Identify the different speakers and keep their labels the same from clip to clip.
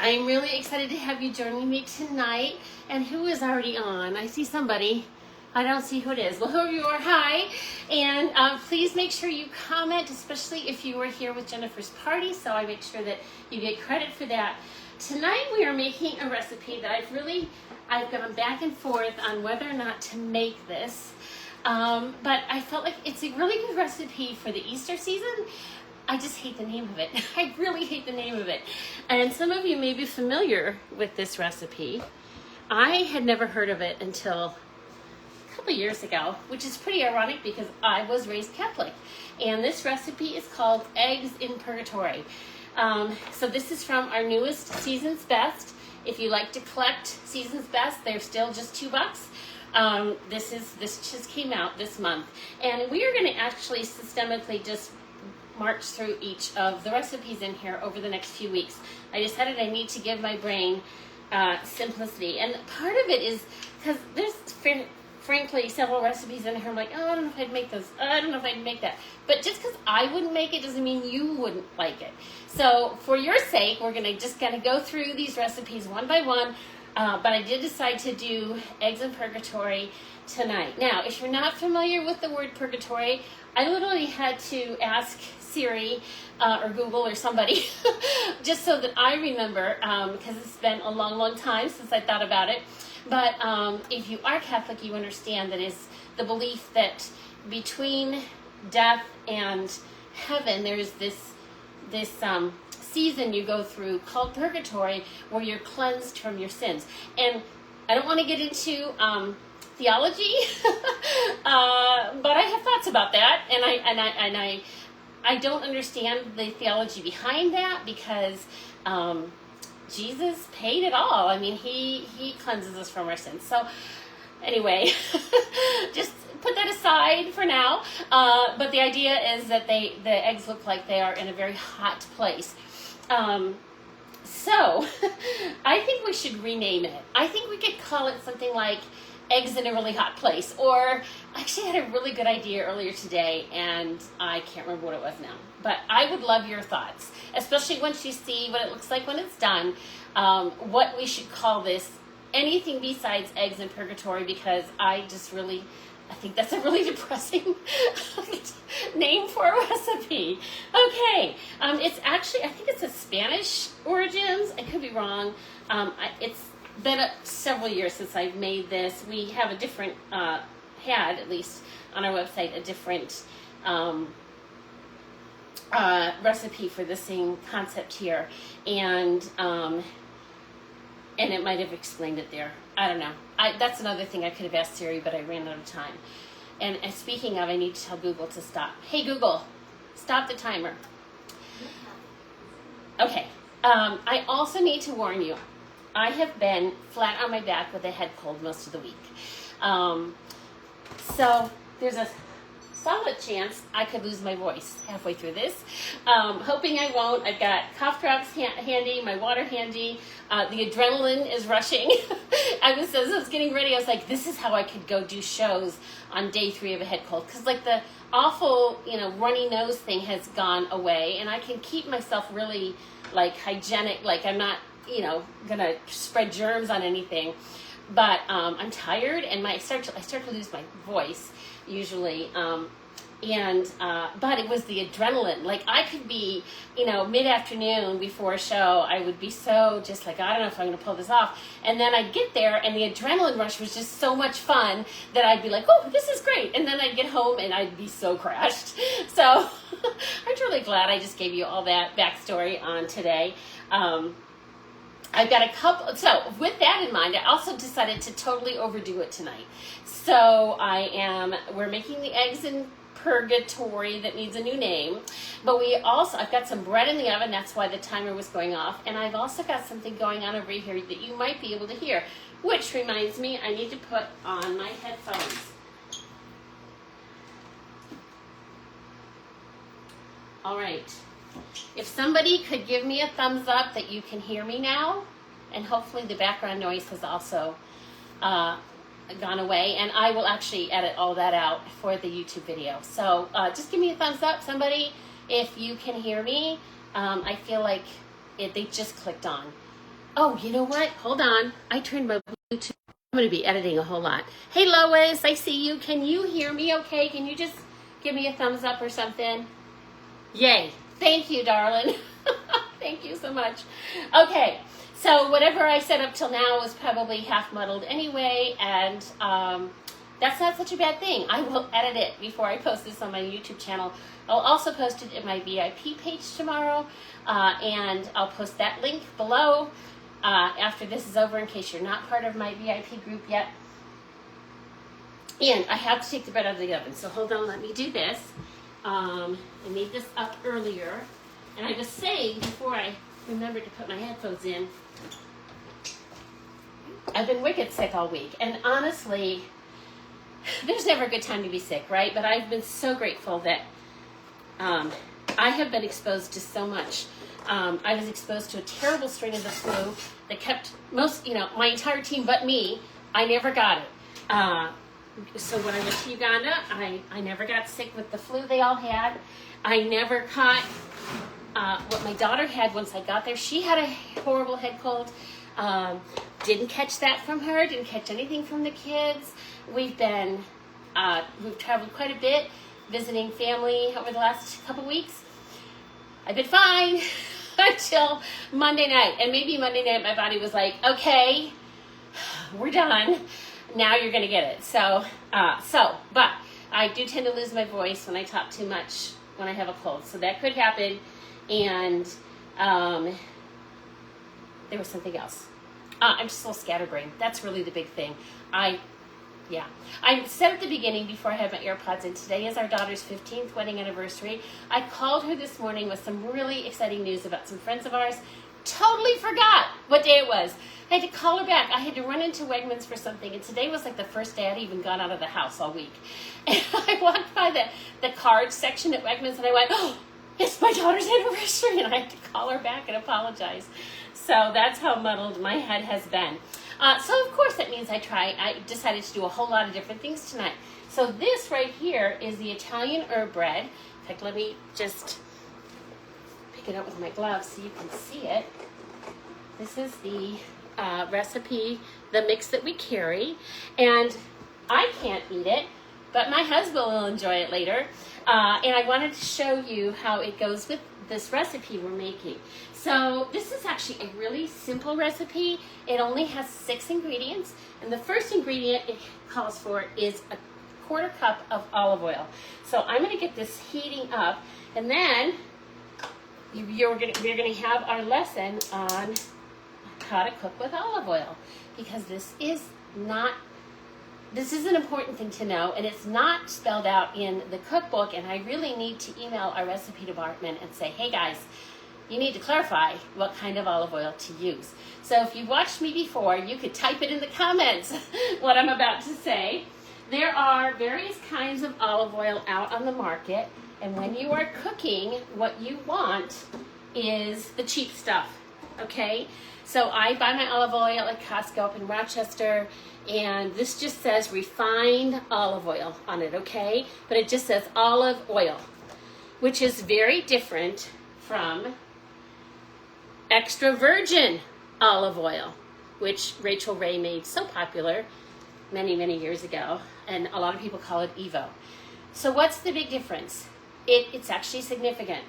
Speaker 1: I'm really excited to have you joining me tonight. And who is already on? I see somebody. I don't see who it is. Well, whoever you are, hi. And please make sure you comment, especially if you were here with Jennifer's party, so I make sure that you get credit for that. Tonight we are making a recipe that I've gone back and forth on whether or not to make this. But I felt like it's a really good recipe for the Easter season. I just hate the name of it. I really hate the name of it. And some of you may be familiar with this recipe. I had never heard of it until a couple years ago, which is pretty ironic because I was raised Catholic. And this recipe is called Eggs in Purgatory. So this is from our newest Season's Best. If you like to collect Season's Best, they're still just $2. This just came out this month. And we are going to actually systemically just march through each of the recipes in here over the next few weeks. I decided I need to give my brain simplicity. And part of it is because there's frankly several recipes in here I'm like, oh, I don't know if I'd make those. I don't know if I'd make that. But just because I wouldn't make it doesn't mean you wouldn't like it. So for your sake, we're going to just kind of go through these recipes one by one. But I did decide to do Eggs in Purgatory tonight. Now, if you're not familiar with the word purgatory, I literally had to ask Siri or Google or somebody just so that I remember, because it's been a long, long time since I thought about it. But if you are Catholic, you understand that is the belief that between death and heaven, there's this season you go through called purgatory where you're cleansed from your sins. And I don't want to get into theology, but I have thoughts about that, and I don't understand the theology behind that because Jesus paid it all. I mean, he cleanses us from our sins. So anyway, just put that aside for now. But the idea is that the eggs look like they are in a very hot place. So I think we should rename it. I think we could call it something like Eggs in a Really Hot Place. Or I actually had a really good idea earlier today and I can't remember what it was now. But I would love your thoughts, especially once you see what it looks like when it's done, what we should call this. Anything besides Eggs in Purgatory, because I think that's a really depressing name for a recipe. Okay, it's actually, I think it's a Spanish origins. I could be wrong. It's been several years since I've made this. We have a different, had at least on our website, a different recipe for the same concept here. And it might have explained it there. I don't know. That's another thing I could have asked Siri, but I ran out of time. And speaking of, I need to tell Google to stop. Hey, Google, stop the timer. Okay. I also need to warn you, I have been flat on my back with a head cold most of the week. So there's a solid chance I could lose my voice halfway through this. Hoping I won't. I've got cough drops handy, my water handy. The adrenaline is rushing. As I was getting ready, I was like, this is how I could go do shows on day 3 of a head cold. Because like the awful, runny nose thing has gone away. And I can keep myself really like hygienic. Like I'm not, gonna spread germs on anything. But I'm tired and I start to lose my voice usually. But it was the adrenaline. Like I could be, mid-afternoon before a show, I would be so just like, I don't know if I'm going to pull this off. And then I'd get there and the adrenaline rush was just so much fun that I'd be like, oh, this is great. And then I'd get home and I'd be so crashed. So I'm really glad I just gave you all that backstory on today. I've got a couple, so with that in mind, I also decided to totally overdo it tonight. So we're making the Eggs in Purgatory that needs a new name. But I've got some bread in the oven, that's why the timer was going off. And I've also got something going on over here that you might be able to hear. Which reminds me, I need to put on my headphones. All right. If somebody could give me a thumbs up that you can hear me now, and hopefully the background noise has also gone away, and I will actually edit all that out for the YouTube video. So just give me a thumbs up, somebody, if you can hear me. I feel like they just clicked on. Oh, you know what? Hold on. I turned my Bluetooth. I'm going to be editing a whole lot. Hey, Lois, I see you. Can you hear me okay? Can you just give me a thumbs up or something? Yay. Thank you, darling. Thank you so much. Okay, so whatever I said up till now was probably half muddled anyway, and that's not such a bad thing. I will edit it before I post this on my YouTube channel. I'll also post it in my VIP page tomorrow, and I'll post that link below after this is over in case you're not part of my VIP group yet. And I have to take the bread out of the oven, so hold on, let me do this. I made this up earlier, and I was saying before I remembered to put my headphones in, I've been wicked sick all week, and honestly, there's never a good time to be sick, right? But I've been so grateful that I have been exposed to so much. I was exposed to a terrible strain of the flu that kept my entire team but me. I never got it. So when I went to Uganda, I never got sick with the flu they all had. I never caught what my daughter had once I got there. She had a horrible head cold. Didn't catch that from her. Didn't catch anything from the kids. We've traveled quite a bit, visiting family over the last couple weeks. I've been fine until Monday night. And maybe Monday night my body was like, okay, we're done. Now you're going to get it. But I do tend to lose my voice when I talk too much when I have a cold. So that could happen. And there was something else. I'm just a little scatterbrained. That's really the big thing. I said at the beginning before I had my AirPods in, today is our daughter's 15th wedding anniversary. I called her this morning with some really exciting news about some friends of ours. Totally forgot what day it was. I had to call her back. I had to run into Wegmans for something, and today was like the first day I'd even gone out of the house all week. And I walked by the cards section at Wegmans, and I went, oh, it's my daughter's anniversary, and I had to call her back and apologize. So that's how muddled my head has been. So of course that means I decided to do a whole lot of different things tonight. So this right here is the Italian herb bread. In fact, let me just pick it up with my gloves so you can see it. This is the recipe, the mix that we carry. And I can't eat it, but my husband will enjoy it later. And I wanted to show you how it goes with this recipe we're making. So this is actually a really simple recipe. It only has 6 ingredients. And the first ingredient it calls for is a 1/4 cup of olive oil. So I'm going to get this heating up, and then we're going to have our lesson on how to cook with olive oil, because this is an important thing to know, and it's not spelled out in the cookbook, and I really need to email our recipe department and say, hey guys, you need to clarify what kind of olive oil to use. So if you've watched me before, you could type it in the comments what I'm about to say. There are various kinds of olive oil out on the market, and when you are cooking, what you want is the cheap stuff, okay? So I buy my olive oil at Costco up in Rochester, and this just says refined olive oil on it, okay? But it just says olive oil, which is very different from extra virgin olive oil, which Rachel Ray made so popular many, many years ago, and a lot of people call it Evo. So what's the big difference? It's actually significant.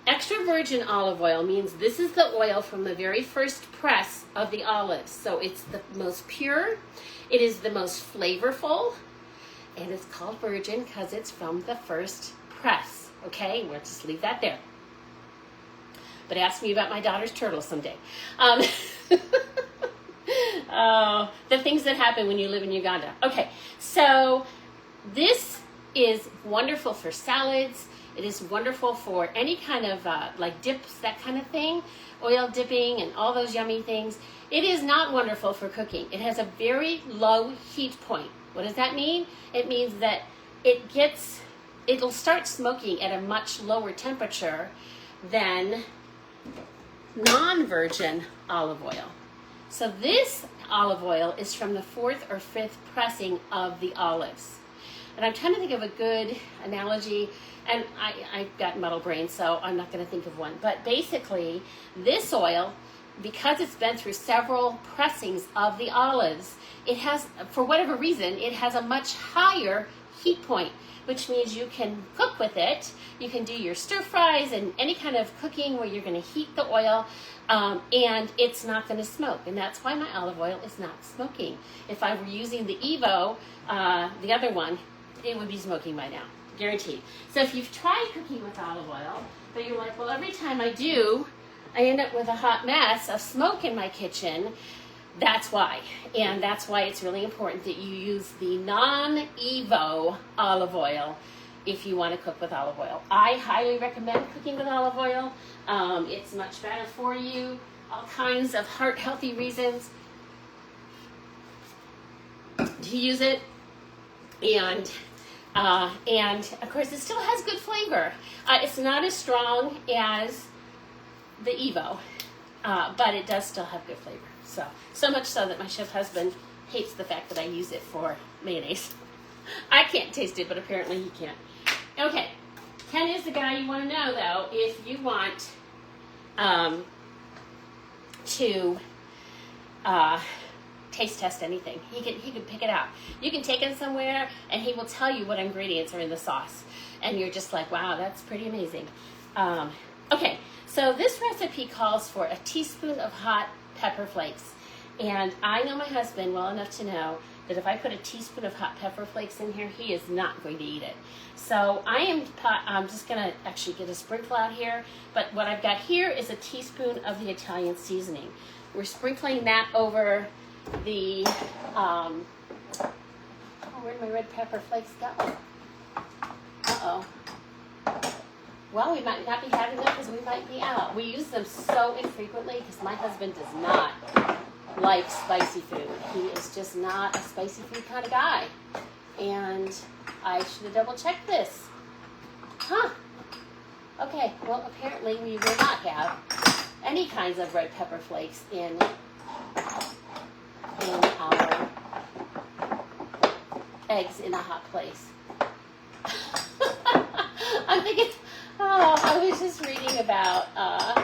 Speaker 1: Extra virgin olive oil means this is the oil from the very first press of the olives. So it's the most pure, it is the most flavorful, and it's called virgin because it's from the first press. Okay, we'll just leave that there. But ask me about my daughter's turtle someday. The things that happen when you live in Uganda. Okay, so this is wonderful for salads. It is wonderful for any kind of like dips, that kind of thing, oil dipping and all those yummy things. It is not wonderful for cooking. It has a very low heat point. What does that mean? It means that it'll start smoking at a much lower temperature than non-virgin olive oil. So this olive oil is from the 4th or 5th pressing of the olives. And I'm trying to think of a good analogy, and I've got muddle brain, so I'm not going to think of one. But basically, this oil because it's been through several pressings of the olives, it has, for whatever reason, it has a much higher heat point, which means you can cook with it. You can do your stir fries and any kind of cooking where you're going to heat the oil, and it's not going to smoke. And that's why my olive oil is not smoking. If I were using the Evo, the other one, it would be smoking by now, guaranteed. So if you've tried cooking with olive oil, but you're like, well, every time I do, I end up with a hot mess of smoke in my kitchen, that's why. And that's why it's really important that you use the non-Evo olive oil if you want to cook with olive oil. I highly recommend cooking with olive oil. It's much better for you. All kinds of heart-healthy reasons to use it. And of course, it still has good flavor. It's not as strong as the Evo, but it does still have good flavor. So much so that my chef husband hates the fact that I use it for mayonnaise. I can't taste it, but apparently he can. Okay, Ken is the guy you want to know, though, if you want to taste test anything. He can pick it out. You can take him somewhere, and he will tell you what ingredients are in the sauce, and you're just like, wow, that's pretty amazing. Okay, so this recipe calls for a teaspoon of hot pepper flakes. And I know my husband well enough to know that if I put a teaspoon of hot pepper flakes in here, he is not going to eat it. So I'm just going to actually get a sprinkle out here. But what I've got here is a teaspoon of the Italian seasoning. We're sprinkling that over the, where'd my red pepper flakes go? Uh-oh. Well, we might not be having them because we might be out. We use them so infrequently because my husband does not like spicy food. He is just not a spicy food kind of guy. And I should have double checked this. Huh. Okay, well, apparently we will not have any kinds of red pepper flakes in our eggs in a hot place. I'm thinking, I was just reading about, I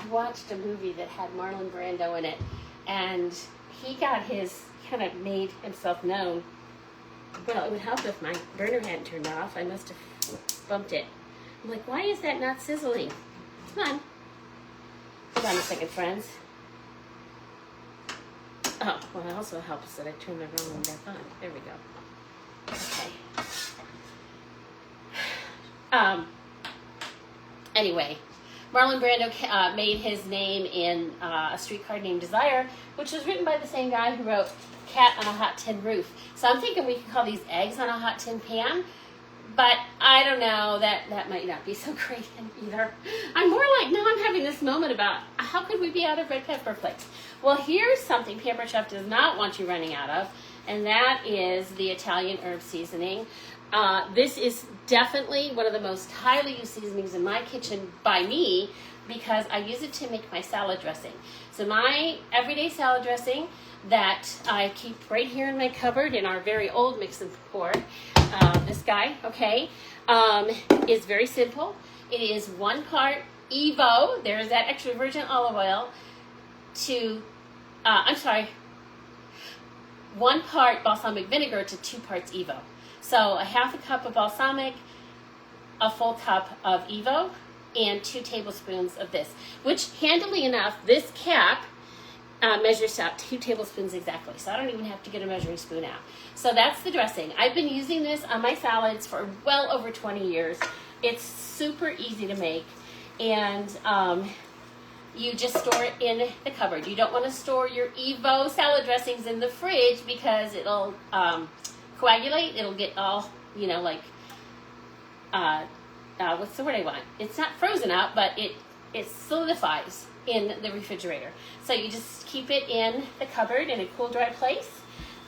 Speaker 1: watched a movie that had Marlon Brando in it, and he got kind of made himself known. Well, it would help if my burner hadn't turned off. I must have bumped it. I'm like, why is that not sizzling? Come on. Hold on a second, friends. Oh, well, it also helps that I turned my wrong one back on. There we go. Okay. Anyway, Marlon Brando made his name in A Streetcar Named Desire, which was written by the same guy who wrote Cat on a Hot Tin Roof. So I'm thinking we could call these eggs on a hot tin pan, but I don't know, that might not be so great either. I'm more like, now I'm having this moment about how could we be out of red pepper flakes? Well, here's something Pampered Chef does not want you running out of, and that is the Italian herb seasoning. This is definitely one of the most highly used seasonings in my kitchen by me because I use it to make my salad dressing. So my everyday salad dressing that I keep right here in my cupboard in our very old mix and pour, this guy, okay, is very simple. It is 1 part Evo, there's that extra virgin olive oil, to, 1 part balsamic vinegar to 2 parts Evo. So a half a cup of balsamic, a full cup of Evo, and 2 tablespoons of this, which handily enough, this cap measures out 2 tablespoons exactly. So I don't even have to get a measuring spoon out. So that's the dressing. I've been using this on my salads for well over 20 years. It's super easy to make, and you just store it in the cupboard. You don't want to store your Evo salad dressings in the fridge because it'll coagulate. It'll get all, like, what's the word I want? It's not frozen out, but it solidifies in the refrigerator. So you just keep it in the cupboard in a cool, dry place,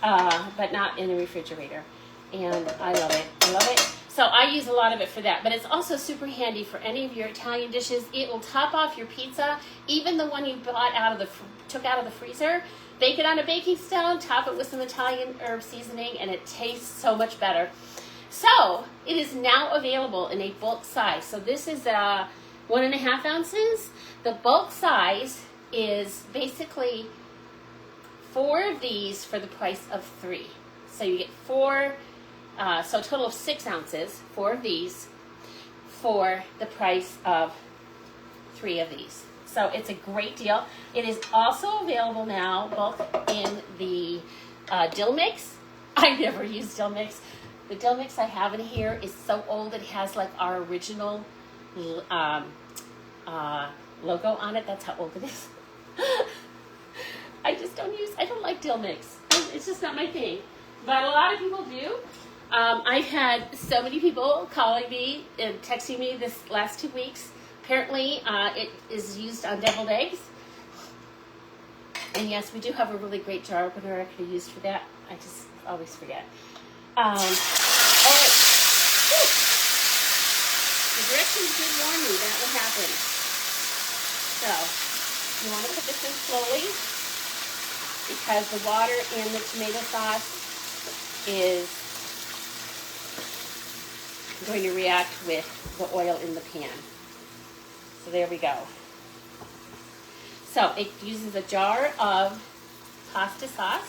Speaker 1: but not in the refrigerator. And I love it. I love it. So I use a lot of it for that, but it's also super handy for any of your Italian dishes. It will top off your pizza, even the one you bought took out of the freezer. Bake it on a baking stone, top it with some Italian herb seasoning, and it tastes so much better. So it is now available in a bulk size. So this is 1.5 ounces. The bulk size is basically 4 of these for the price of 3. So you get 4, so a total of 6 ounces, 4 of these for the price of 3 of these. So it's a great deal. It is also available now both in the dill mix. I never use dill mix. The dill mix I have in here is so old, it has like our original logo on it. That's how old it is. I don't like dill mix. It's just not my thing. But a lot of people do. I've had so many people calling me and texting me this last 2 weeks. Apparently, it is used on deviled eggs. And yes, we do have a really great jar opener I could have used for that. I just always forget. The directions did warn me that would happen. So, you want to put this in slowly because the water in the tomato sauce is going to react with the oil in the pan. So there we go. So it uses a jar of pasta sauce.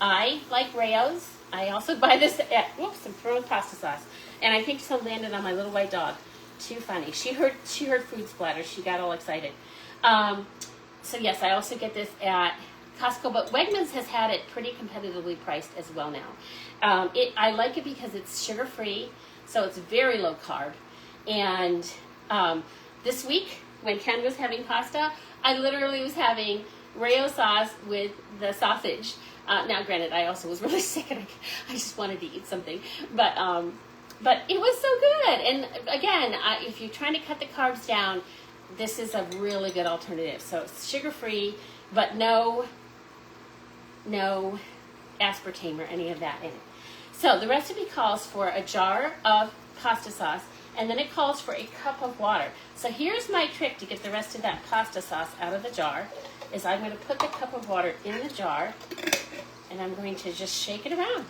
Speaker 1: I like Rayo's. I also buy this at, whoops, I'm throwing pasta sauce. And I think some landed on my little white dog. Too funny. She heard food splatter. She got all excited. So yes, I also get this at Costco, but Wegmans has had it pretty competitively priced as well now. I like it because it's sugar-free, so it's very low carb. And this week, when Ken was having pasta, I literally was having Rayo sauce with the sausage. Now, granted, I also was really sick and I just wanted to eat something. But it was so good. And again, if you're trying to cut the carbs down, this is a really good alternative. So it's sugar-free, but no aspartame or any of that in it. So the recipe calls for a jar of pasta sauce, and then it calls for a cup of water. So here's my trick to get the rest of that pasta sauce out of the jar, is I'm going to put the cup of water in the jar, and I'm going to just shake it around.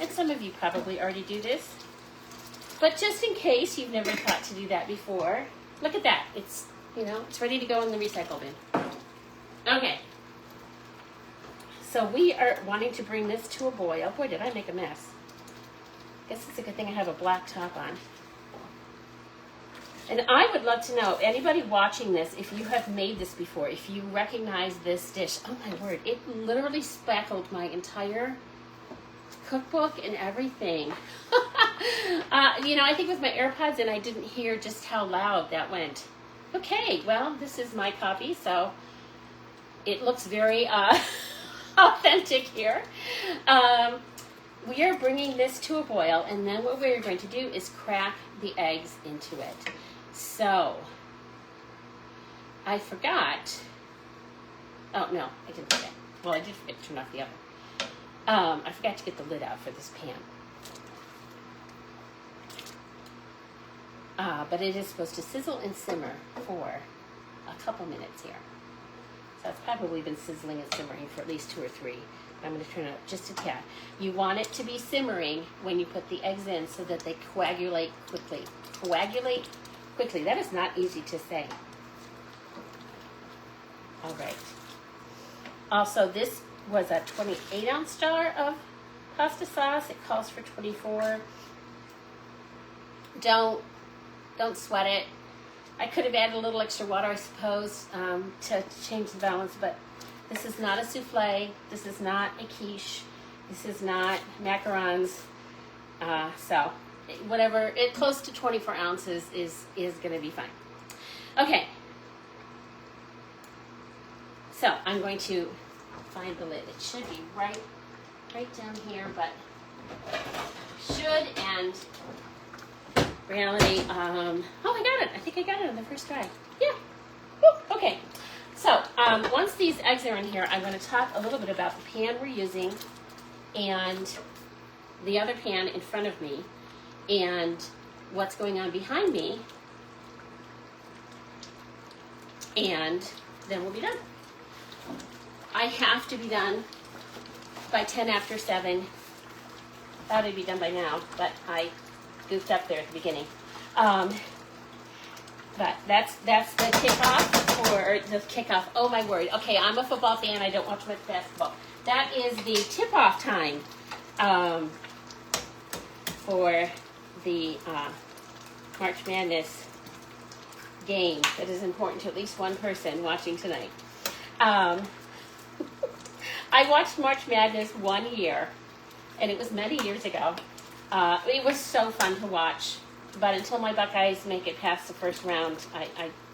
Speaker 1: And some of you probably already do this, but just in case you've never thought to do that before, look at that. It's, it's ready to go in the recycle bin. Okay. So we are wanting to bring this to a boil. Boy, did I make a mess. Guess it's a good thing I have a black top on. And I would love to know, anybody watching this, if you have made this before, if you recognize this dish. Oh my word, it literally speckled my entire cookbook and everything. I think with my AirPods in, I didn't hear just how loud that went. Okay, well, this is my copy, so it looks very authentic here. We are bringing this to a boil, and then what we're going to do is crack the eggs into it. So, I forgot. Oh, no, I didn't forget. Well, I did forget to turn off the oven. I forgot to get the lid out for this pan. But it is supposed to sizzle and simmer for a couple minutes here. So it's probably been sizzling and simmering for at least 2 or 3. I'm going to turn it up just a tad. You want it to be simmering when you put the eggs in so that they coagulate quickly. Coagulate quickly. That is not easy to say. All right. Also, this was a 28-ounce jar of pasta sauce. It calls for 24. Don't sweat it. I could have added a little extra water, I suppose, to change the balance, but this is not a souffle. This is not a quiche. This is not macarons. So whatever, close to 24 ounces is going to be fine. Okay. So I'm going to find the lid. It should be right down here, but should, and reality, oh, I got it. I think I got it on the first try. Yeah. Woo. Okay. So, once these eggs are in here, I'm going to talk a little bit about the pan we're using and the other pan in front of me and what's going on behind me, and then we'll be done. I have to be done by 10 after 7. Thought I'd be done by now, but I goofed up there at the beginning. But that's the kickoff, or the kickoff. Oh my word. Okay, I'm a football fan. I don't watch much basketball. That is the tip-off time for the March Madness game that is important to at least one person watching tonight. I watched March Madness one year, and it was many years ago. It was so fun to watch, but until my Buckeyes make it past the first round,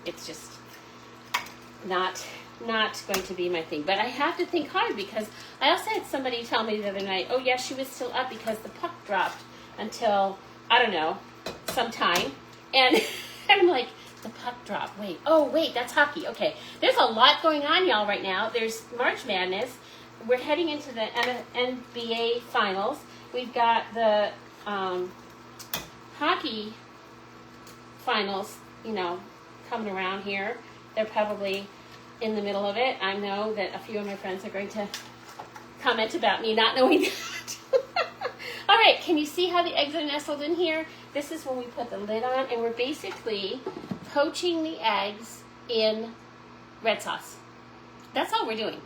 Speaker 1: it's just not going to be my thing. But I have to think hard, because I also had somebody tell me the other night, oh yeah, she was still up because the puck dropped until, I don't know, sometime. And I'm like, the puck drop, wait, that's hockey. Okay, there's a lot going on, y'all, right now. There's March Madness. We're heading into the NBA Finals. We've got the hockey finals, coming around here. They're probably in the middle of it. I know that a few of my friends are going to comment about me not knowing that. All right, can you see how the eggs are nestled in here? This is when we put the lid on, and we're basically poaching the eggs in red sauce. That's all we're doing.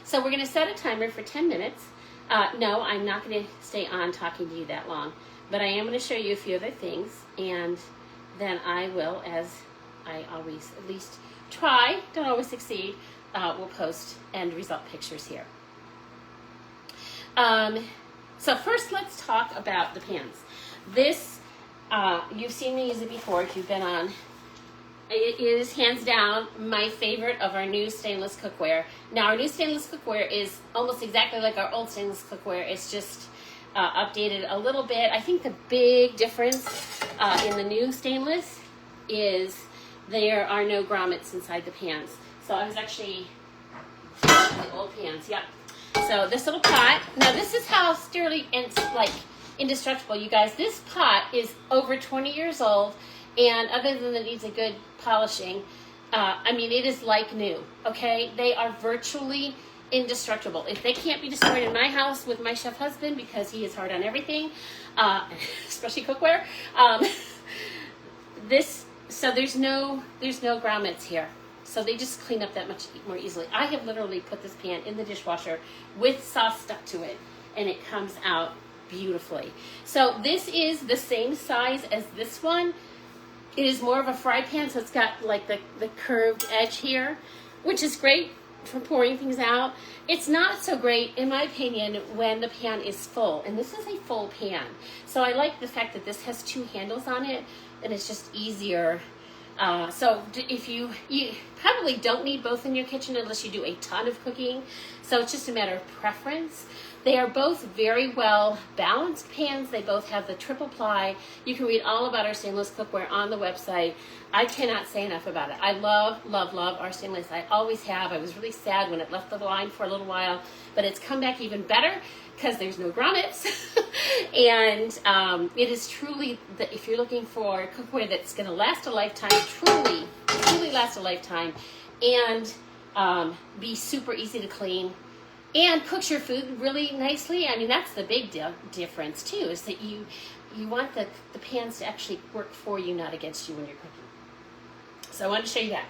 Speaker 1: So we're going to set a timer for 10 minutes. No, I'm not going to stay on talking to you that long, but I am going to show you a few other things, and then I will, as I always at least try, don't always succeed, we'll post end result pictures here. So first, let's talk about the pans. This, you've seen me use it before if you've been on. It is hands down my favorite of our new stainless cookware. Now, our new stainless cookware is almost exactly like our old stainless cookware. It's just updated a little bit. I think the big difference in the new stainless is there are no grommets inside the pans. So I was actually the old pans. Yep. So this little pot. Now, this is how sturdy and indestructible, you guys. This pot is over 20 years old. And other than it needs a good polishing, it is like new, okay? They are virtually indestructible. If they can't be destroyed in my house with my chef husband, because he is hard on everything, especially cookware, so there's no grommets here. So they just clean up that much more easily. I have literally put this pan in the dishwasher with sauce stuck to it, and it comes out beautifully. So this is the same size as this one. It is more of a fry pan, so it's got like the curved edge here, which is great for pouring things out. It's not so great, in my opinion, when the pan is full. And this is a full pan. So I like the fact that this has two handles on it, and it's just easier. So if you probably don't need both in your kitchen unless you do a ton of cooking. So it's just a matter of preference. They are both very well balanced pans. They both have the triple ply. You can read all about our stainless cookware on the website. I cannot say enough about it. I love, love, love our stainless. I always have. I was really sad when it left the line for a little while, but it's come back even better because there's no grommets. And it is truly, if you're looking for cookware that's going to last a lifetime, truly, truly last a lifetime, and be super easy to clean, and cooks your food really nicely. That's the big difference too, is that you want the pans to actually work for you, not against you when you're cooking. So I wanted to show you that.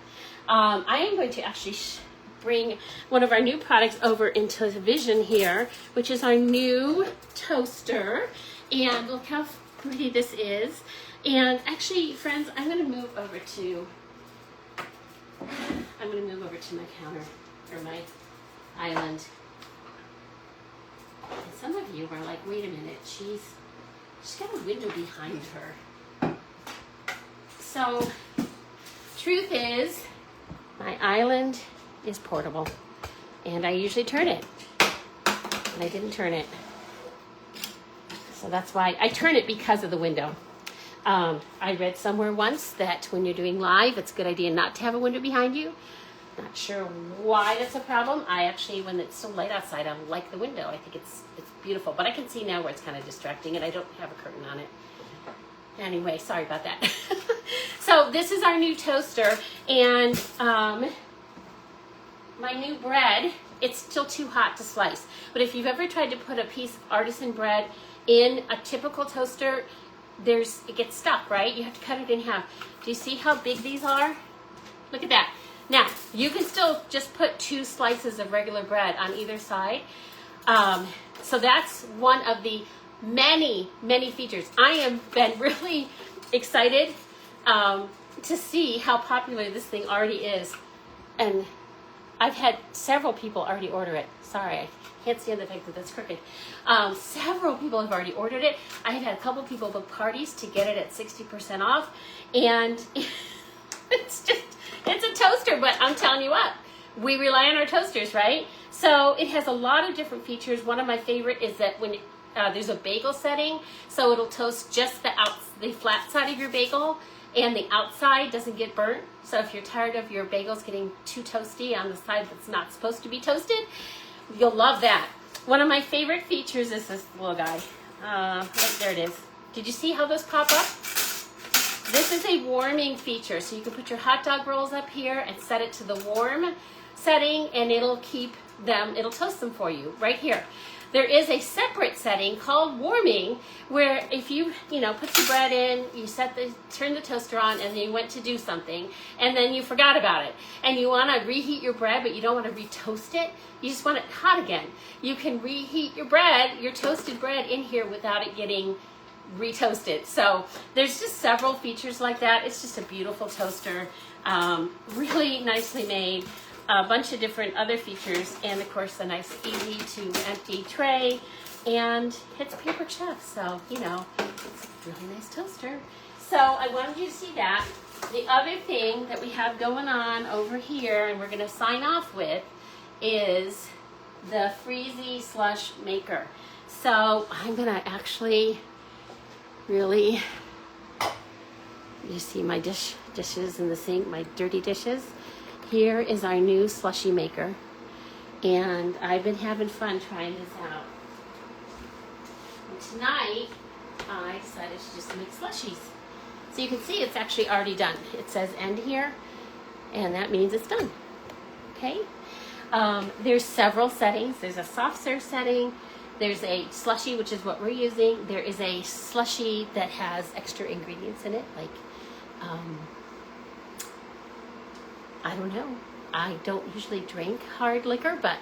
Speaker 1: I am going to actually bring one of our new products over into the vision here, which is our new toaster. And look how pretty this is. And actually, friends, I'm going to move over to my counter, or my island. And some of you are like, wait a minute, she's got a window behind her. So, truth is, my island is portable, and I usually turn it, and I didn't turn it. So that's why I turn it, because of the window. I read somewhere once that when you're doing live, it's a good idea not to have a window behind you. Not sure why that's a problem. I actually, when it's still light outside, I like the window. I think it's beautiful, but I can see now where it's kind of distracting, and I don't have a curtain on it. Anyway, sorry about that. So this is our new toaster, and my new bread, it's still too hot to slice. But if you've ever tried to put a piece of artisan bread in a typical toaster, it gets stuck, right? You have to cut it in half. Do you see how big these are? Look at that. Now, you can still just put 2 slices of regular bread on either side. So that's one of the many, many features. I have been really excited to see how popular this thing already is. And I've had several people already order it. Sorry, I can't stand the fact that that's crooked. Several people have already ordered it. I have had a couple people book parties to get it at 60% off. And it's a toaster, but I'm telling you what, we rely on our toasters, right? So it has a lot of different features. One of my favorite is that when there's a bagel setting, so it'll toast just the flat side of your bagel, and the outside doesn't get burnt. So if you're tired of your bagels getting too toasty on the side that's not supposed to be toasted, you'll love that. One of my favorite features is this little guy. Right, there it is. Did you see how those pop up? This is a warming feature. So you can put your hot dog rolls up here and set it to the warm setting, and it'll toast them for you right here. There is a separate setting called warming, where if you put your bread in, you turn the toaster on, and then you went to do something, and then you forgot about it, and you want to reheat your bread, but you don't want to retoast it. You just want it hot again. You can reheat your toasted bread in here without it getting retoasted. So there's just several features like that. It's just a beautiful toaster, really nicely made. A bunch of different other features, and of course a nice easy to empty tray, and it's paper chef, so it's a really nice toaster. So I wanted you to see that. The other thing that we have going on over here, and we're going to sign off with, is the Freezy slush maker. So I'm going to actually really, you see my dishes in the sink, my dirty dishes. Here is our new slushie maker, and I've been having fun trying this out. And tonight, I decided to just make slushies. So you can see it's actually already done. It says end here, and that means it's done. Okay? There's several settings. There's a soft serve setting. There's a slushie, which is what we're using. There is a slushie that has extra ingredients in it, like I don't know. I don't usually drink hard liquor, but